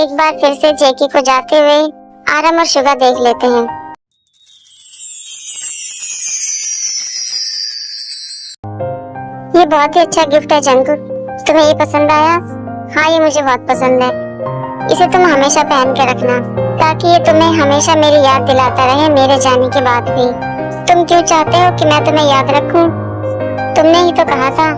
एक बार फिर से जैकी को जाते हुए आरम और शुगा देख लेते हैं। ये बहुत ही अच्छा गिफ्ट है जंकुक, तुम्हें ये पसंद आया? हाँ, ये मुझे बहुत पसंद है। इसे तुम हमेशा पहन के रखना ताकि ये तुम्हें हमेशा मेरी याद दिलाता रहे मेरे जाने के बाद भी। तुम क्यों चाहते हो कि मैं तुम्हें याद रखूं? तुमने ही तो कहा था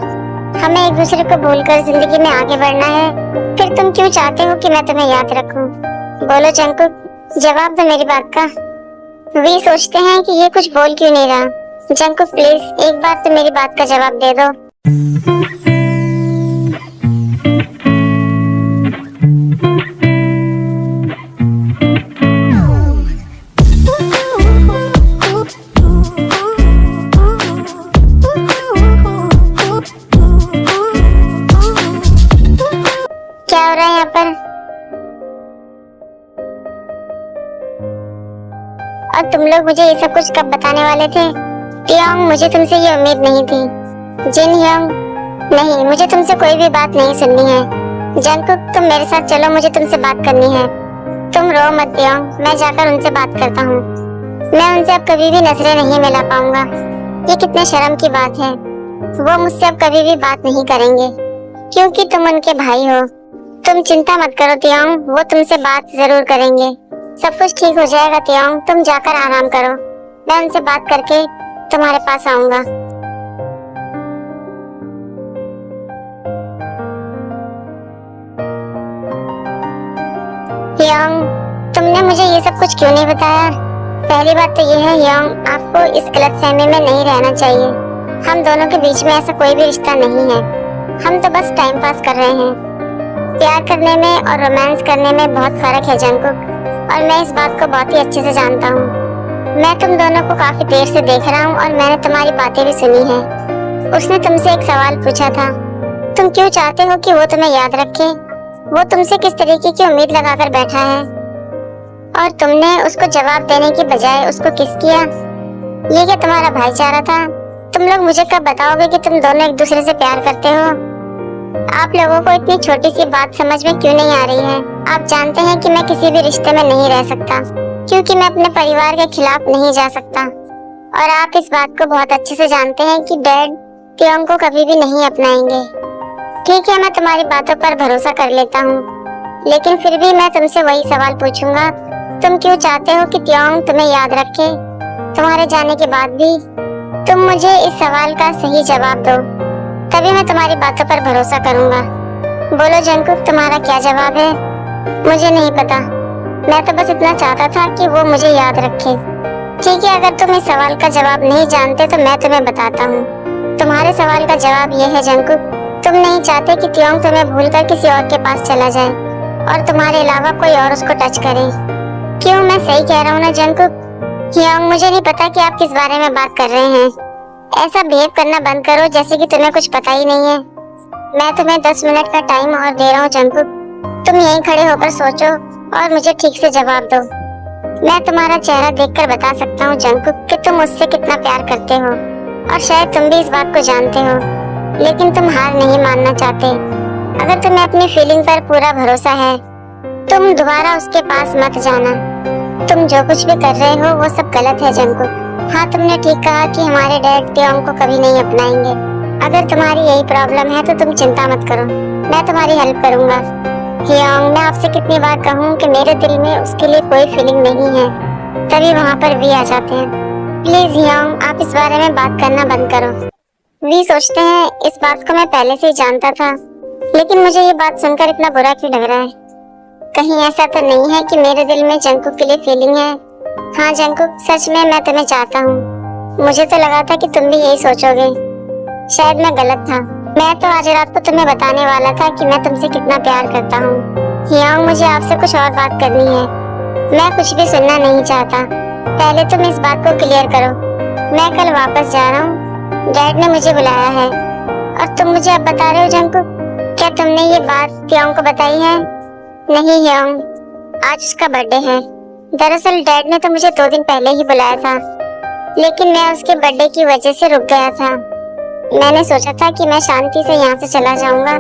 हमें एक दूसरे को भूलकर जिंदगी में आगे बढ़ना है, फिर तुम क्यों चाहते हो कि मैं तुम्हें याद रखूं? बोलो जंकुक, जवाब दो मेरी बात का। वी सोचते हैं कि ये कुछ बोल क्यों नहीं रहा। जंकुक प्लीज एक बार तो मेरी बात का जवाब दे दो। क्या हो रहा है यहाँ पर? और तुम लोग मुझे ये सब कुछ कब बताने वाले थे? तियोंग, मुझे तुमसे ये उम्मीद नहीं थी। जिन ह्योंग, नहीं, मुझे तुमसे कोई भी बात नहीं सुननी है। जंकुक, तुम मेरे साथ चलो, मुझे तुमसे बात करनी है। तुम रो मत तियोंग, मैं जाकर उनसे बात करता हूँ। मैं उनसे अब कभी भी नजरें नहीं मिला पाऊंगा। ये कितने शर्म की बात है। वो मुझसे अब कभी भी बात नहीं करेंगे क्योंकि तुम उनके भाई हो। तुम चिंता मत करो तियोंग, वो तुमसे बात जरूर करेंगे। सब कुछ ठीक हो जाएगा तियोंग, तुम जाकर आराम करो। मैं उनसे बात करके तुम्हारे पास आऊंगा। ह्योंग, तुमने मुझे ये सब कुछ क्यों नहीं बताया? पहली बात तो ये है ह्योंग, आपको इस गलतफहमी में नहीं रहना चाहिए। हम दोनों के बीच में ऐसा कोई भी रिश्ता नहीं है। हम तो बस टाइम पास कर रहे हैं। प्यार करने में और रोमांस करने में बहुत फर्क है जंकुक, और मैं इस बात को बहुत ही अच्छे से जानता हूँ। मैं तुम दोनों को काफी देर से देख रहा हूँ और मैंने तुम्हारी बातें भी सुनी हैं। उसने तुमसे एक सवाल पूछा था, तुम क्यों चाहते हो कि वो तुम्हें याद रखे? वो तुमसे किस तरीके की उम्मीद लगाकर बैठा है और तुमने उसको जवाब देने की बजाय उसको किस किया? ये क्या तुम्हारा भाईचारा था? तुम लोग मुझे कब बताओगे कि तुम दोनों एक दूसरे से प्यार करते हो? आप लोगों को इतनी छोटी सी बात समझ में क्यों नहीं आ रही है? आप जानते हैं कि मैं किसी भी रिश्ते में नहीं रह सकता क्योंकि मैं अपने परिवार के खिलाफ नहीं जा सकता, और आप इस बात को बहुत अच्छे से जानते हैं कि डैड तियोंग को कभी भी नहीं अपनाएंगे। ठीक है, मैं तुम्हारी बातों पर भरोसा कर लेता हूँ, लेकिन फिर भी मैं तुमसे वही सवाल पूछूंगा, तुम क्यों चाहते हो कि तियोंग तुम्हें याद रखे तुम्हारे जाने के बाद भी? तुम मुझे इस सवाल का सही जवाब दो, तभी मैं तुम्हारी बातों पर भरोसा करूंगा। बोलो जंकुक, तुम्हारा क्या जवाब है? मुझे नहीं पता, मैं तो बस इतना चाहता था कि वो मुझे याद रखे। ठीक है, अगर तुम इस सवाल का जवाब नहीं जानते तो मैं तुम्हें बताता हूँ। तुम्हारे सवाल का जवाब ये है जंकुक, तुम नहीं चाहते कि तियोंग तुम्हें भूलकर किसी और के पास चला जाए और तुम्हारे अलावा कोई और उसको टच करे। क्यों, मैं सही कह रहा हूँ ना जंकुक? ह्योंग, मुझे नहीं पता कि आप किस बारे में बात कर रहे हैं। ऐसा बिहेव करना बंद करो जैसे कि तुम्हें कुछ पता ही नहीं है। मैं तुम्हें 10 मिनट का टाइम और दे रहा हूँ जंकुक, तुम यहीं खड़े होकर सोचो और मुझे ठीक से जवाब दो। मैं तुम्हारा चेहरा देखकर बता सकता हूँ जंकुक कि तुम मुझसे कितना प्यार करते हो, और शायद तुम भी इस बात को जानते हो, लेकिन तुम हार नहीं मानना चाहते। अगर तुम्हें अपनी फीलिंग पर पूरा भरोसा है, तुम दोबारा उसके पास मत जाना। तुम जो कुछ भी कर रहे हो वो सब गलत है जंकुक। हाँ, तुमने ठीक कहा कि हमारे डैड तियोंग को कभी नहीं अपनाएंगे। अगर तुम्हारी यही प्रॉब्लम है तो तुम चिंता मत करो, मैं तुम्हारी हेल्प करूंगा। ह्योंग, मैं आपसे कितनी बार कहूँ कि मेरे दिल में उसके लिए कोई फीलिंग नहीं है, तभी वहाँ पर वी आ जाते हैं। प्लीज ह्योंग, आप इस बारे में बात करना बंद करो। वी सोचते हैं इस बात को मैं पहले से ही जानता था, लेकिन मुझे ये बात सुनकर इतना बुरा क्यों लग रहा है? कहीं ऐसा तो नहीं है कि मेरे दिल में जंकुक के लिए फीलिंग है? हाँ जंकुक, सच में मैं तुम्हें चाहता हूँ। मुझे तो लगा था कि तुम भी यही सोचोगे, शायद मैं गलत था। मैं तो आज रात को तुम्हें बताने वाला था कि मैं तुमसे कितना प्यार करता हूँ। ह्योंग, मुझे आपसे कुछ और बात करनी है। मैं कुछ भी सुनना नहीं चाहता, पहले तुम इस बात को क्लियर करो। मैं कल वापस जा रहा हूँ, डैड ने मुझे बुलाया है और तुम मुझे अब बता रहे हो जंकुक? क्या तुमने ये बात तियोंग को बताई है? नहीं ह्योंग, आज उसका बर्थडे है। दरअसल डैड ने तो मुझे 2 दिन पहले ही बुलाया था, लेकिन मैं उसके बर्थडे की वजह से रुक गया था। मैंने सोचा था कि मैं शांति से यहाँ से चला जाऊंगा,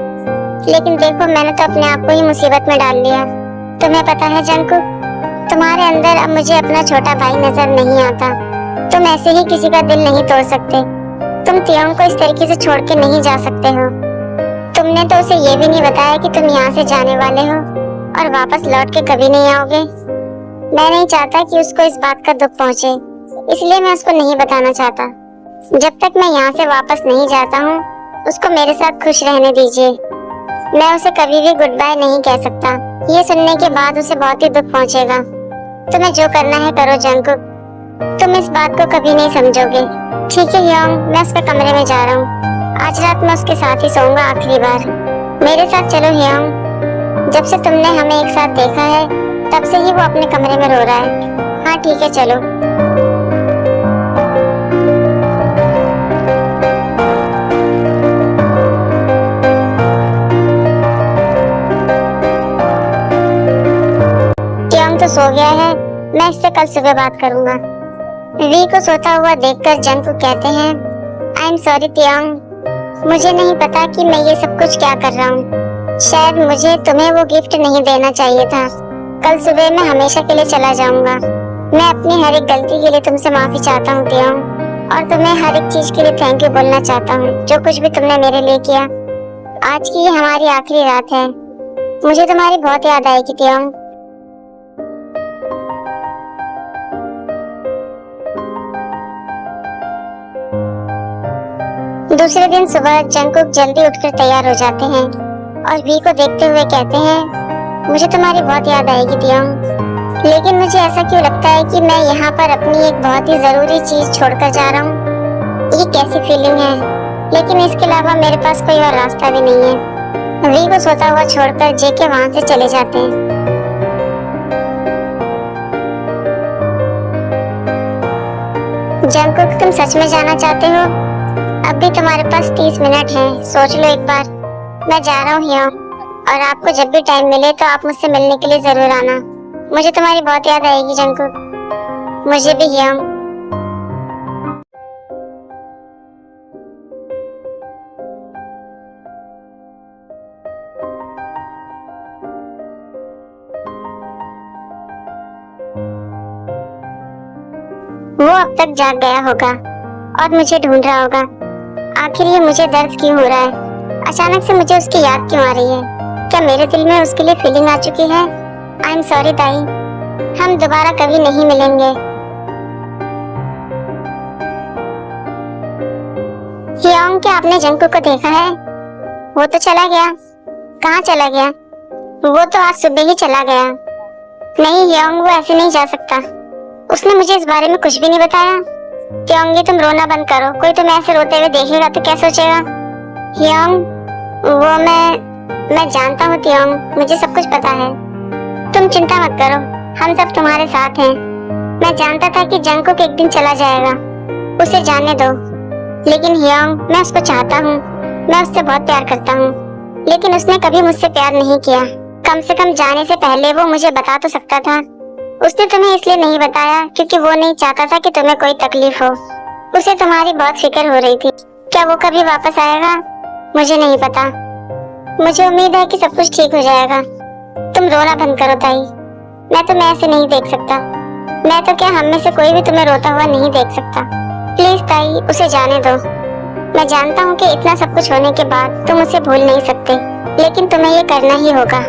लेकिन देखो मैंने तो अपने आप को ही मुसीबत में डाल लिया। तुम्हें पता है जंकुक, तुम्हारे अंदर अब मुझे अपना छोटा भाई नजर नहीं आता। तुम ऐसे ही किसी का दिल नहीं तोड़ सकते। तुम तियोंग को इस तरीके से छोड़ के नहीं जा सकते हो। तुमने तो उसे ये भी नहीं बताया कि तुम यहाँ से जाने वाले हो और वापस लौट के कभी नहीं आओगे। मैं नहीं चाहता कि उसको इस बात का दुख पहुँचे, इसलिए मैं उसको नहीं बताना चाहता। जब तक मैं यहाँ से वापस नहीं जाता हूँ, उसको मेरे साथ खुश रहने दीजिए। मैं उसे कभी भी गुड बाय नहीं कह सकता। ये सुनने के बाद उसे बहुत ही दुख पहुँचेगा। तुम्हें जो करना है करो जंकुक, तुम इस बात को कभी नहीं समझोगे। ठीक है योंग, मैं उसके कमरे में जा रहा हूँ। आज रात मैं उसके साथ ही सोऊंगा आखिरी बार। मेरे साथ चलो योंग। जब से तुमने हमें एक साथ देखा है, तब से ही वो अपने कमरे में रो रहा है। हाँ ठीक है चलो। तियोंग तो सो गया है, मैं इससे कल सुबह बात करूंगा। वी को सोता हुआ देखकर जंकुक कहते हैं, आई एम सॉरी तियोंग, मुझे नहीं पता कि मैं ये सब कुछ क्या कर रहा हूँ। शायद मुझे तुम्हें वो गिफ्ट नहीं देना चाहिए था। कल सुबह मैं हमेशा के लिए चला जाऊंगा। मैं अपनी हर एक गलती के लिए तुमसे माफी चाहता हूँ तियोंग, और तुम्हें हर एक चीज के लिए थैंक यू बोलना चाहता हूँ, जो कुछ भी तुमने मेरे लिए किया। आज की ये हमारी आखिरी रात है। मुझे तुम्हारी बहुत याद आएगी तियोंग। दूसरे दिन सुबह जंकुक जल्दी उठकर तैयार हो जाते हैं और वी को देखते हुए कहते हैं, मुझे तुम्हारी बहुत याद आएगी तियोंग, लेकिन मुझे ऐसा क्यों लगता है कि मैं यहाँ पर अपनी एक बहुत ही जरूरी चीज छोड़कर जा रहा हूँ। ये कैसी फीलिंग है, लेकिन इसके अलावा मेरे पास कोई और रास्ता भी नहीं है। वी को सोता हुआ छोड़कर जेके वहाँ से चले जाते हैं। जंकुक, तुम सच में जाना चाहते हो? अब भी तुम्हारे पास 30 मिनट हैं, सोच लो एक बार। मैं जा रहा हूँ योंग, और आपको जब भी टाइम मिले तो आप मुझसे मिलने के लिए जरूर आना। मुझे तुम्हारी बहुत याद आएगी जंकुक। मुझे भी योंग। वो अब तक जाग गया होगा और मुझे ढूंढ रहा होगा। आखिर ये मुझे दर्द क्यों हो रहा है? अचानक से मुझे उसकी याद क्यों आ रही है? क्या मेरे दिल में उसके लिए फीलिंग आ चुकी है? आई एम सॉरी ताई, हम दोबारा कभी नहीं मिलेंगे। योंग, क्या आपने जंकुक को देखा है? वो तो चला गया। कहाँ चला गया? वो तो आज सुबह ही चला गया। नहीं योंग, वो ऐसे नहीं जा सकता। उसने मुझे इस बारे में कुछ भी नहीं बताया। योंग, तुम रोना बंद करो। कोई तुम्हें ऐसे रोते हुए देखेगा तो क्या सोचेगा? योंग, वो मैं जानता हूँ योंग, मुझे सब कुछ पता है। तुम चिंता मत करो, हम सब तुम्हारे साथ हैं। मैं जानता था कि जंकुक एक दिन चला जाएगा, उसे जाने दो। लेकिन योंग, मैं उसको चाहता हूँ, मैं उससे बहुत प्यार करता हूँ, लेकिन उसने कभी मुझसे प्यार नहीं किया। कम से कम जाने से पहले वो मुझे बता तो सकता था। उसने तुम्हें इसलिए नहीं बताया क्योंकि वो नहीं चाहता था कि तुम्हें कोई तकलीफ हो। उसे तुम्हारी बहुत फिक्र हो रही थी। क्या वो कभी वापस आएगा? मुझे नहीं पता। मुझे उम्मीद है कि सब कुछ ठीक हो जाएगा। तुम रोना बंद करो ताई, मैं तुम्हें ऐसे नहीं देख सकता। मैं तो क्या, हम में से कोई भी तुम्हें रोता हुआ नहीं देख सकता। प्लीज ताई, उसे जाने दो। मैं जानता हूँ कि इतना सब कुछ होने के बाद तुम उसे भूल नहीं सकते, लेकिन तुम्हें ये करना ही होगा।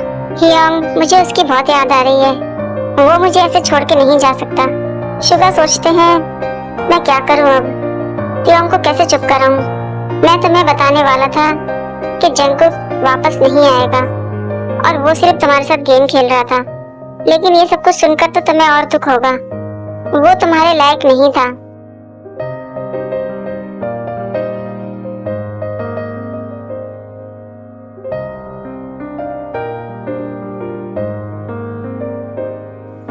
योंग, मुझे उसकी बहुत याद आ रही है। वो मुझे ऐसे छोड़ के नहीं जा सकता। शुगा सोचते हैं मैं क्या करूं अब, तियोंग को कैसे चुप कराऊं। मैं तुम्हें बताने वाला था कि जंकुक वापस नहीं आएगा और वो सिर्फ तुम्हारे साथ गेम खेल रहा था, लेकिन ये सब कुछ सुनकर तो तुम्हें और दुख होगा। वो तुम्हारे लायक नहीं था।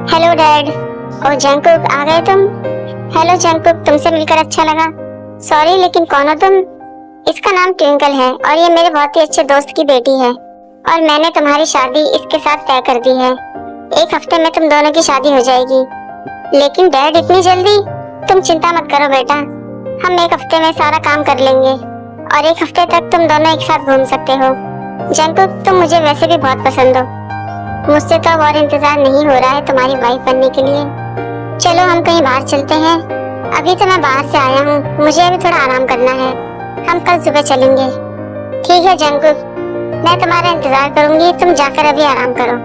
Hello dad. ओ जंकुक, आ गए तुम? हेलो जंकुक, तुमसे मिलकर अच्छा लगा। सॉरी, लेकिन कौन हो तुम? इसका नाम ट्विंकल है और ये मेरे बहुत ही अच्छे दोस्त की बेटी है, और मैंने तुम्हारी शादी इसके साथ तय कर दी है। एक हफ्ते में तुम दोनों की शादी हो जाएगी। लेकिन डैड, इतनी जल्दी? तुम चिंता मत करो बेटा, हम एक हफ्ते में सारा काम कर लेंगे और एक हफ्ते तक तुम दोनों एक साथ घूम सकते हो। जंकुक, तुम मुझे वैसे भी बहुत पसंद हो। मुझसे तो अब और इंतजार नहीं हो रहा है तुम्हारी वाइफ बनने के लिए। चलो हम कहीं बाहर चलते हैं। अभी तो मैं बाहर से आया हूँ, मुझे अभी थोड़ा आराम करना है। हम कल सुबह चलेंगे। ठीक है जंगकुक, मैं तुम्हारा इंतजार करूंगी, तुम जाकर अभी आराम करो।